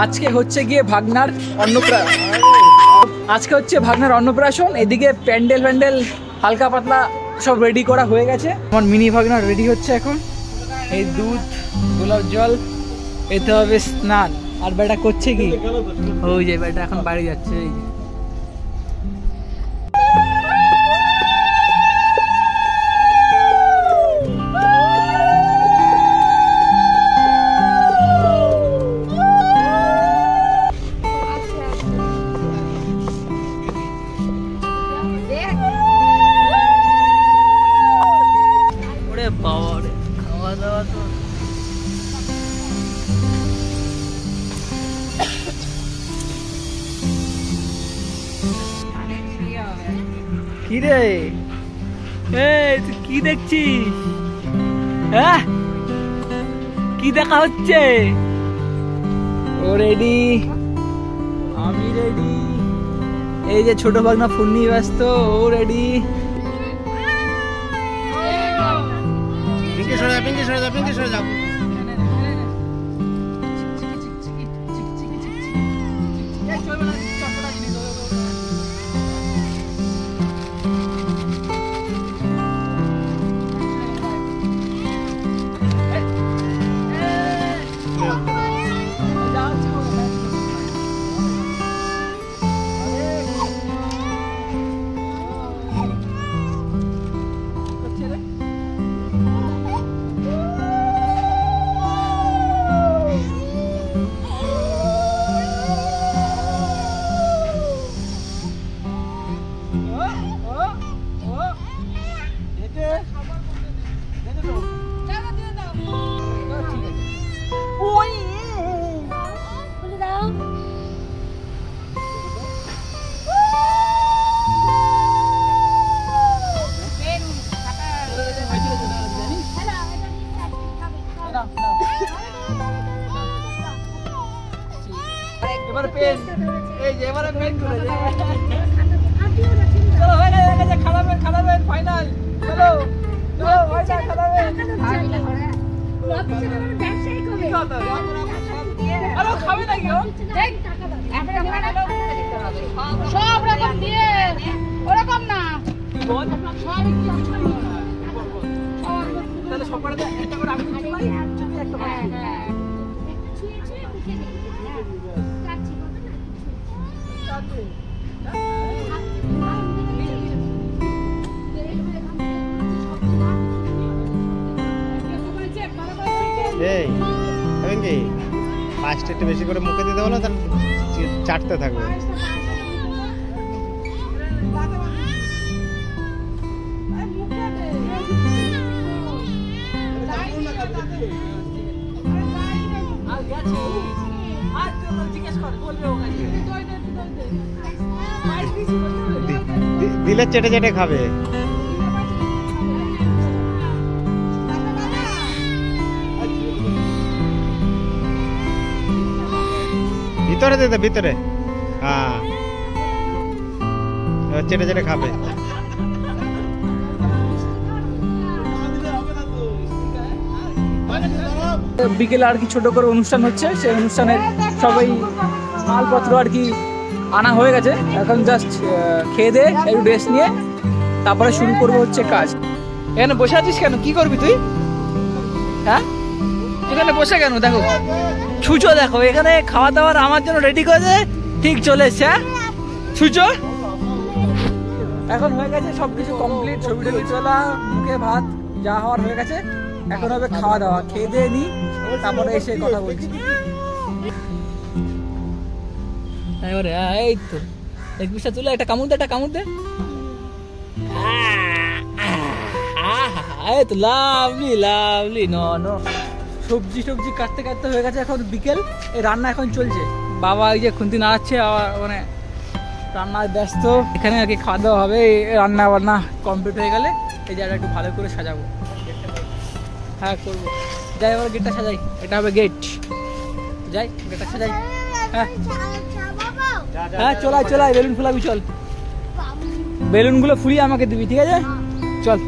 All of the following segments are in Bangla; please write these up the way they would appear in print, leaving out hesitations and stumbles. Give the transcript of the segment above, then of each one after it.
আজকে হচ্ছে গিয়ে ভাগনার অন্নপ্রাশন। এদিকে প্যান্ডেল হালকা পাতলা সব রেডি করা হয়ে গেছে। আমার মিনি ভাগনা রেডি হচ্ছে এখন। এই দুধ, গোলাপ জল, এতে হবে স্নান। আর বেটা করছে কি, ওই যে বেটা এখন বাড়ি যাচ্ছে। এই যে কি রে, তুই কি দেখছিস? হ্যাঁ, কি দেখা হচ্ছে? ও রেডি, আমি রেডি। এই যে ছোট ভাগনা ফোন নিয়ে ব্যস্ত, ও রেডি। পিঙ্কি সরে যাও। এবারে পেন, এই যে এবারে পেন করে দে। চলো হয়ে গেছে, খালাবেন ফাইনাল। চলো ফাইনাল খালাবেন। আরে খাবে নাকি ও? সব রকম দিয়ে ওরকম না, বল তাহলে সবকটাতে একটা করে আমি দিচ্ছি ভাই, তুমি একটা করে। এই এখন কি ফার্স্ট একটু বেশি করে মুখে দিতে হলো, তার চাটতে থাকবে। দিলে চেটে চেটে খাবে। ভিতরে দিতে, ভিতরে। হ্যাঁ, চেটে চেটে খাবে। বিকেলে আর কি ছোট করে অনুষ্ঠান হচ্ছে, সেই অনুষ্ঠানের সবাই মালপত্র আর কি আনা হয়ে গেছে। এখন জাস্ট খেয়ে দিয়ে একটু রেস্ট নিয়ে তারপরে শুরু করবো হচ্ছে কাজ। এখানে বসে আছিস কেন? কি করবি তুই? হ্যাঁ, এখানে বসে কেন? দেখো ছুচো, দেখো এখানে খাওয়া দাওয়ার আমার জন্য রেডি করেছে, ঠিক চলে এসছে। ছুচো এখন হয়ে গেছে, সবকিছু কমপ্লিট, ছবি টবি তোলা, মুখে ভাত যা হওয়ার হয়ে গেছে। এখন হবে খাওয়া দাওয়া, খেয়ে দিয়ে নি তারপরে এসে কথা বলছি। এবারে এই তো এক পিসটা তুলে একটা কামড় দে। এই তো লাভলি নো সবজি কাটতে হয়ে গেছে। এখন বিকেল, এই রান্না এখন চলছে। বাবা এই যে খুন্তি নাড়াচ্ছে, মানে রান্নায় ব্যস্ত। এখানে আর কি খাওয়া দাওয়া হবে। রান্না বান্না কমপ্লিট হয়ে গেলে এই জায়গাটা একটু ভালো করে সাজাবো। হ্যাঁ করবো, যাই এবার গেটটা সাজাই। এটা হবে গেট, যাই গেটটা সাজাই। হ্যাঁ চলাই বেলুন ফুলাবি, চল বেলুনগুলো ফুলিয়ে আমাকে দিবি, ঠিক আছে? চল,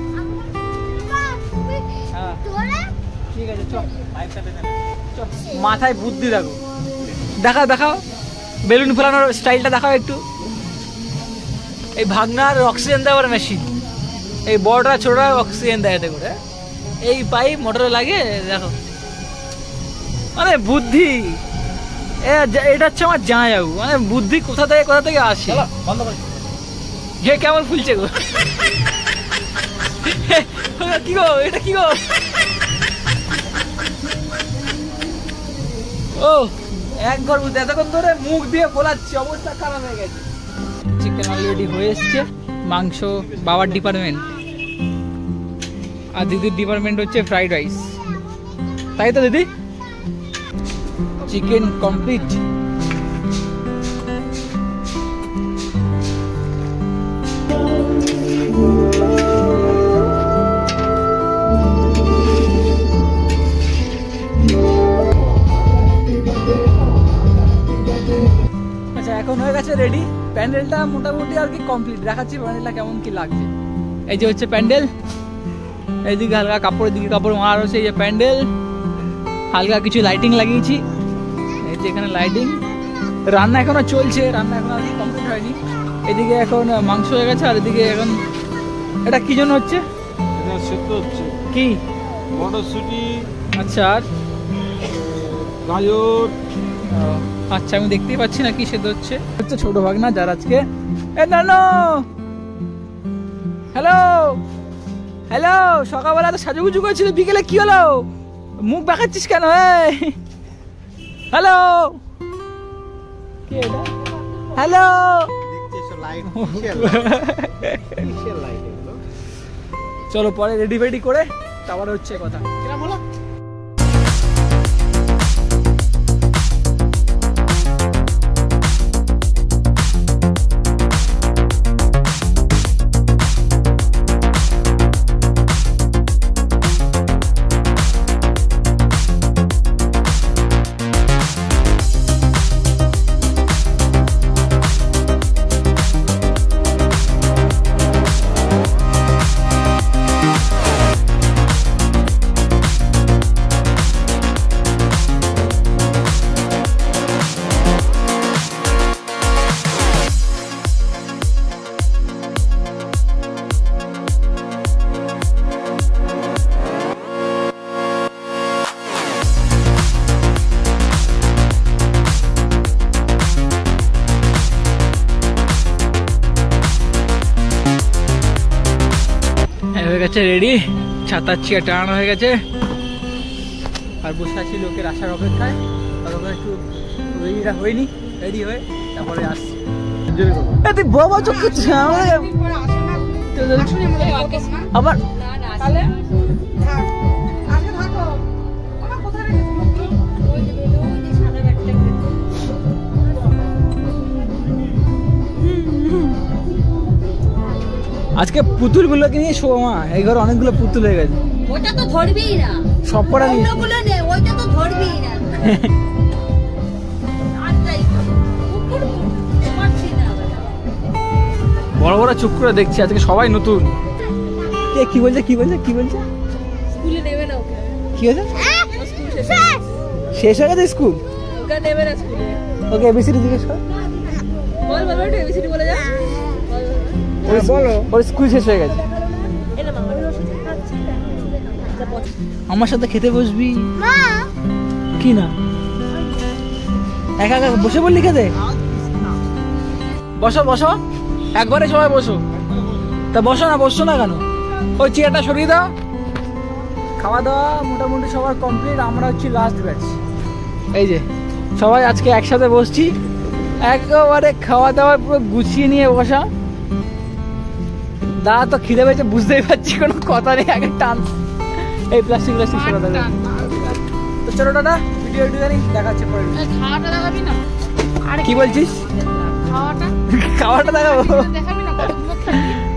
হ্যাঁ ঠিক আছে, চল। মাথায় বুদ্ধি রাখো। দেখাও বেলুন ফেলানোর স্টাইলটা দেখাও একটু। এই ভাগনার অক্সিজেন দেওয়ার মেশিন, এই বড়টা ছোটটা অক্সিজেন দেয় এতে করে। এই পাইপ মোটরে লাগে দেখো, মানে বুদ্ধি। এটা হচ্ছে আমার জামাইবাবু, মানে বুদ্ধি কোথা থেকে আসে। যে কেমন ফুলছে গো, কি গো এটা কি গো? ও একবার বুঝতে, এতক্ষণ ধরে মুখ দিয়ে ফোলাচ্ছি, অবস্থা খারাপ হয়ে গেছে। চিকেন অলরেডি হয়ে এসছে, মাংস বাবার ডিপার্টমেন্ট, আর দিদির ডিপার্টমেন্ট হচ্ছে ফ্রাইড রাইস, তাই তো দিদি? Chicken complete. আচ্ছা এখন হয়ে গেছে রেডি, প্যান্ডেলটা মোটামুটি আর কি কমপ্লিট। দেখাচ্ছি প্যান্ডেলটা কেমন কি লাগছে। এই যে হচ্ছে প্যান্ডেল, এইদিকে হালকা কাপড়ের দিকে কাপড় মারা রয়েছে। এই যে প্যান্ডেল, হালকা কিছু লাইটিং লাগিয়েছি, এই যে এখানে লাইটিং। রান্না এখনো চলছে, রান্না এখন আর কি কমপ্লিট হয়নি। এদিকে এখন মাংস হয়ে গেছে, আর এদিকে এখন এটা কি জন্য হচ্ছে? এটা সেদ্ধ হচ্ছে। কি? মটরশুঁটি। আচ্ছা, আর গাজর। আচ্ছা আমি দেখতেই পাচ্ছি না কি সেদ্ধ হচ্ছে। হচ্ছে ছোট ভাগনা যার আজকে, এ নানো হ্যালো হ্যালো, সকালবেলা তো সাজুগুজু করেছিল, বিকেলে কি হলো? মুখ দেখাচ্ছিস কেন? হ্যালো, হ্যালো, চলো পরে রেডি ফেডি করে তারপর হচ্ছে কথা। হয়ে গেছে রেডি, ছাতার চেয়ার টানানো হয়ে গেছে, আর বসে আছি লোকের আসার অপেক্ষায়। ততক্ষণ একটু রেডিটা হয়নি, রেডি হয়ে তারপরে আসছি। বাবা চোখ আবার আজকে পুতুল গুলোকে নিয়ে শোমা, এই ঘরে অনেকগুলো পুতুল হয়ে গেছে। ওটা তো ধরবেই না, সব কটা নিয়ে ওইটা তো ধরবেই না। বড় বড় চোখ করে দেখছি আজকে সবাই নতুন। কে কি বলছে কি বলছে কি বলছে? স্কুলে নেবে না ওকে। কি হয়েছে? শেষ হয়ে গেছে স্কুল? ওকে নেবে না স্কুলে। ওকে এবিসিডি জিজ্ঞেস কর। বল বল একটু এবিসিডি বলে যা। বলো, ওর স্কুল শেষ হয়ে গেছে। আমার সাথে খেতে বসবি কি না? একা একা বসে বললি খেতে? বসো বসো, একবারে সবাই বসো। তা বসো না, বসছো না কেন? ওই চেয়ারটা সরিয়ে দাও। খাওয়া দাওয়া মোটামুটি সবার কমপ্লিট, আমরা হচ্ছি লাস্ট ব্যাচ। এই যে সবাই আজকে একসাথে বসছি, একেবারে খাওয়া দাওয়া পুরো গুছিয়ে নিয়ে বসা। দাদা তো খিদে পেয়েছে বুঝতেই পারছি, কোনো কথা নেই, আগে টান। এই প্লাস্টিক সরা দেবে। তো চলো টাটা, ভিডিও দেখাচ্ছে পরে। খাওয়াটা দেখাবি না? কি বলছিস? খাওয়াটা দেখাবো?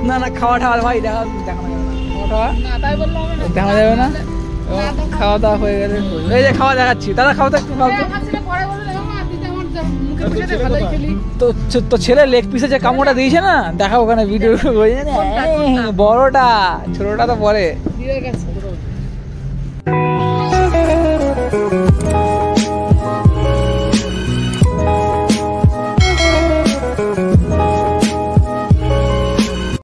না না, খাওয়া টাওয়া ভাই দেখানো যাবে না, দেখা যাবে না। খাওয়া দাওয়া হয়ে গেলে এই যে খাওয়া দেখাচ্ছি। দাদা খাওয়া একটু খাও তো। তো ছেলে লেগ পিসে যে কামড়টা দিয়েছে না, দেখা ওখানে ভিডিও বড়টা, ছোটটা তো পরে।